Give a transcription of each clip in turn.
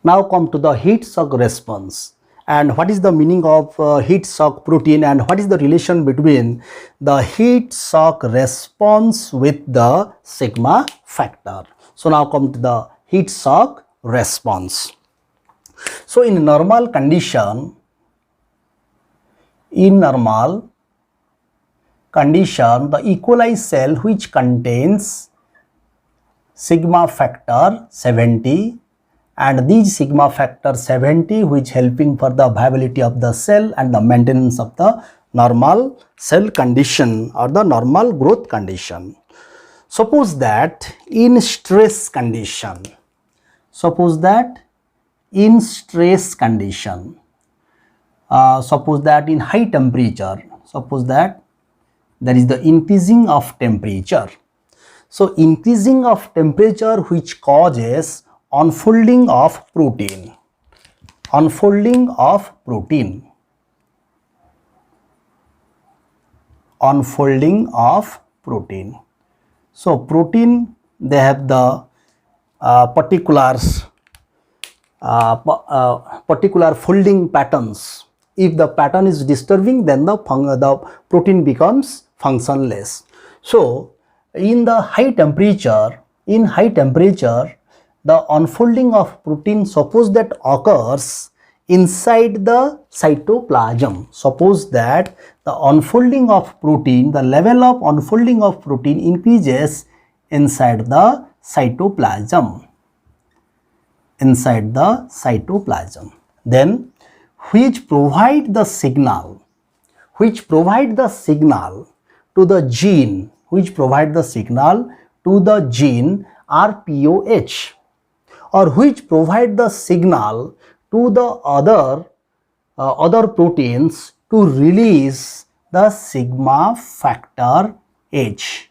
Now come to the heat shock response. And what is the meaning of heat shock protein, and what is the relation between the heat shock response with the sigma factor? So now come to the heat shock response. So in normal condition, the E. coli cell which contains sigma factor 70, and these sigma factor 70 which helping for the viability of the cell and the maintenance of the normal cell condition or the normal growth condition. Suppose that in stress condition, suppose that in high temperature, suppose that there is the increasing of temperature. So increasing of temperature which causes unfolding of protein, unfolding of protein. So protein, they have the particular folding patterns. If the pattern is disturbing, then the protein becomes functionless. So in the high temperature, the unfolding of protein, suppose that occurs inside the cytoplasm. Suppose that the unfolding of protein, the level of unfolding of protein increases inside the cytoplasm. Then which provide the signal to the gene, RPOH, or which provide the signal to the other proteins to release the sigma factor H.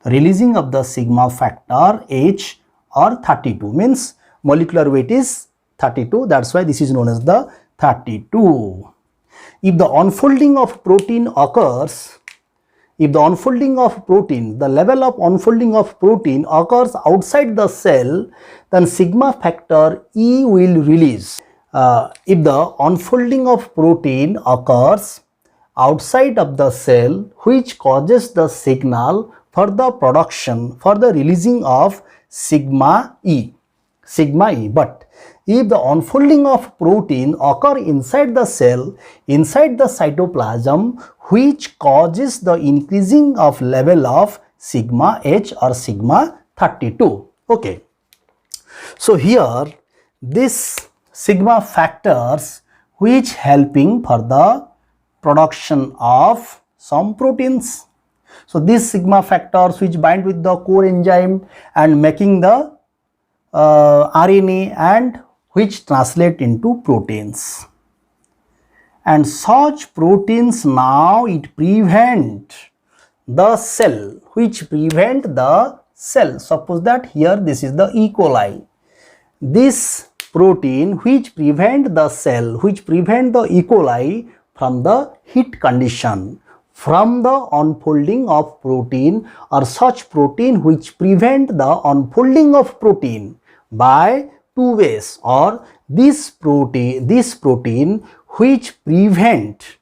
Releasing of the sigma factor H or 32 means molecular weight is 32, that's why this is known as the 32. If the unfolding of protein occurs, the level of unfolding of protein occurs outside the cell, then sigma factor E will release. If the unfolding of protein occurs outside of the cell, which causes the signal for the production, for the releasing of sigma E. But if the unfolding of protein occur inside the cell, inside the cytoplasm, which causes the increasing of level of sigma H or sigma 32. Okay. So here this sigma factors which helping for the production of some proteins. So these sigma factors which bind with the core enzyme and making the RNA and which translate into proteins. And such proteins now it prevent the cell, suppose that here this is the E. coli. This protein which prevent the cell, the E. coli from the heat condition, from the unfolding of protein, or such protein which prevent the unfolding of protein by two ways, or this protein which prevent,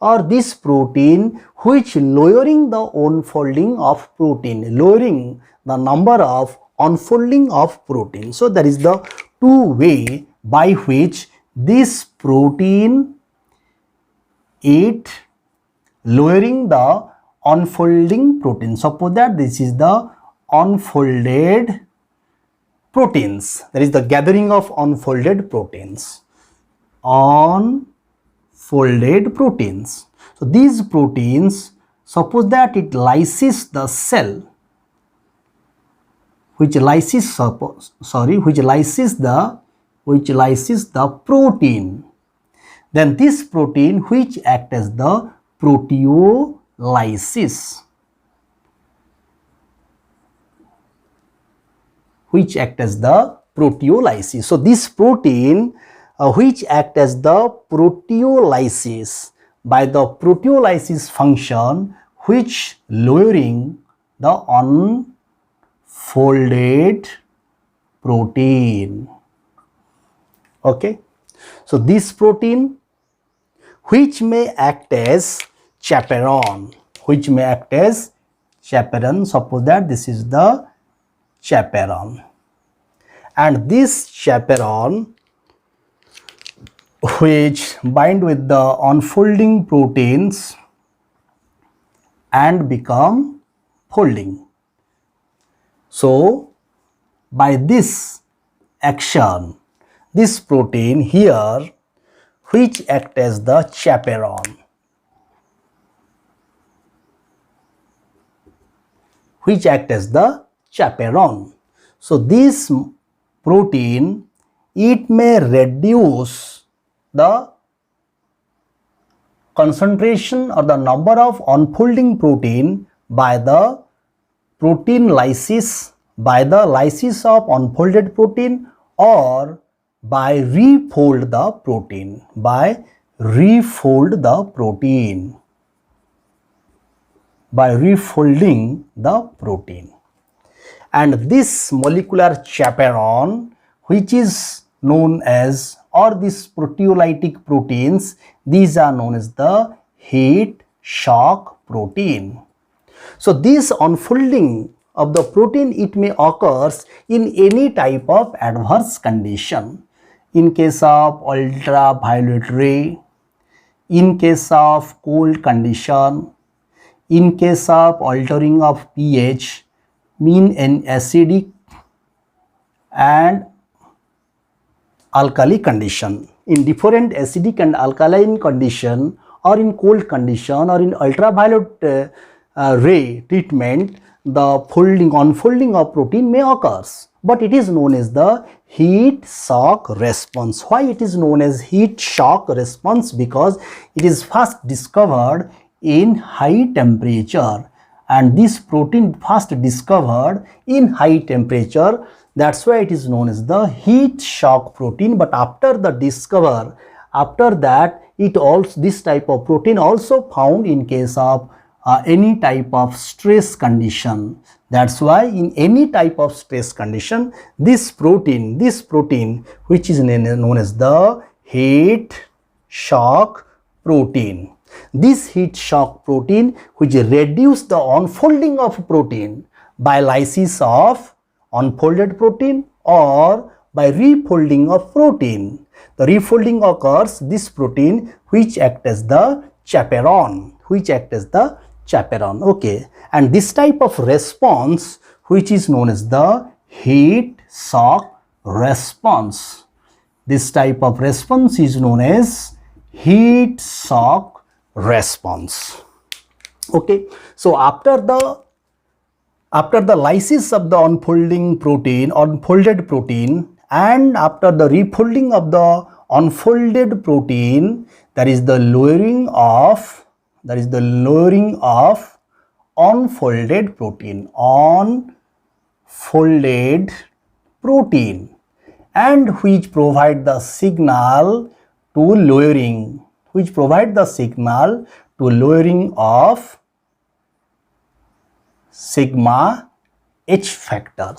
or this protein which lowering the unfolding of protein, lowering the number of unfolding of protein. So there is the two way by which this protein lowering the unfolding protein. Suppose that this is the unfolded proteins. There is the gathering of unfolded proteins. So these proteins, suppose that it lyses the cell, which lyses the protein. Then this protein which act as the proteolysis, So this protein which act as the proteolysis, by the proteolysis function which lowering the unfolded protein. Okay, so this protein which may act as chaperone, which may act as chaperone. Suppose that this is the chaperone, and this chaperone which bind with the unfolding proteins and become folding. So by this action, this protein here which act as the chaperone, which act as the chaperone. So this protein, it may reduce the concentration or the number of unfolding protein by the protein lysis, by the lysis of unfolded protein, or by refold the protein, by refold the protein, by refolding the protein. And this molecular chaperone which is known as, or these proteolytic proteins, these are known as the heat shock protein. So this unfolding of the protein, it may occurs in any type of adverse condition. In case of ultraviolet ray, in case of cold condition, in case of altering of pH, mean in acidic and alkali condition. In different acidic and alkaline condition, or in cold condition, or in ultraviolet ray treatment, the unfolding of protein may occurs, but it is known as the heat shock response. Why it is known as heat shock response? Because it is first discovered in high temperature, and this protein first discovered in high temperature. That's why it is known as the heat shock protein. But after the discover, after that, it also, this type of protein also found in case of any type of stress condition. That's why in any type of stress condition, this protein which is known as the heat shock protein, this heat shock protein which reduce the unfolding of protein by lysis of unfolded protein or by refolding of protein. The refolding occurs, this protein which act as the chaperone, which act as the chaperone. Okay, and this type of response which is known as the heat shock response, this type of response is known as heat shock response. Okay, so after the lysis of the unfolded protein, and after the refolding of the unfolded protein, there is the lowering of unfolded protein, and which provide the signal to lowering, of sigma H factor,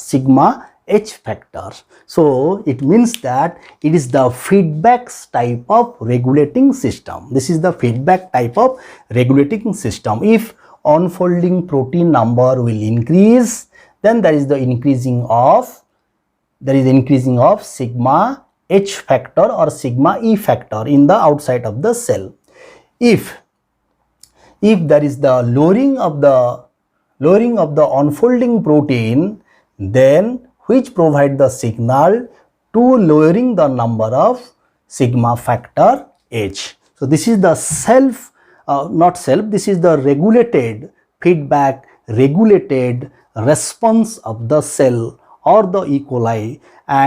So it means that it is the feedback type of regulating system. This is the feedback type of regulating system. If unfolding protein number will increase, then there is the increasing of sigma H factor or sigma E factor in the outside of the cell. If there is the lowering of the unfolding protein, then which provide the signal to lowering the number of sigma factor H. So this is the this is the regulated feedback, regulated response of the cell or the E. coli, and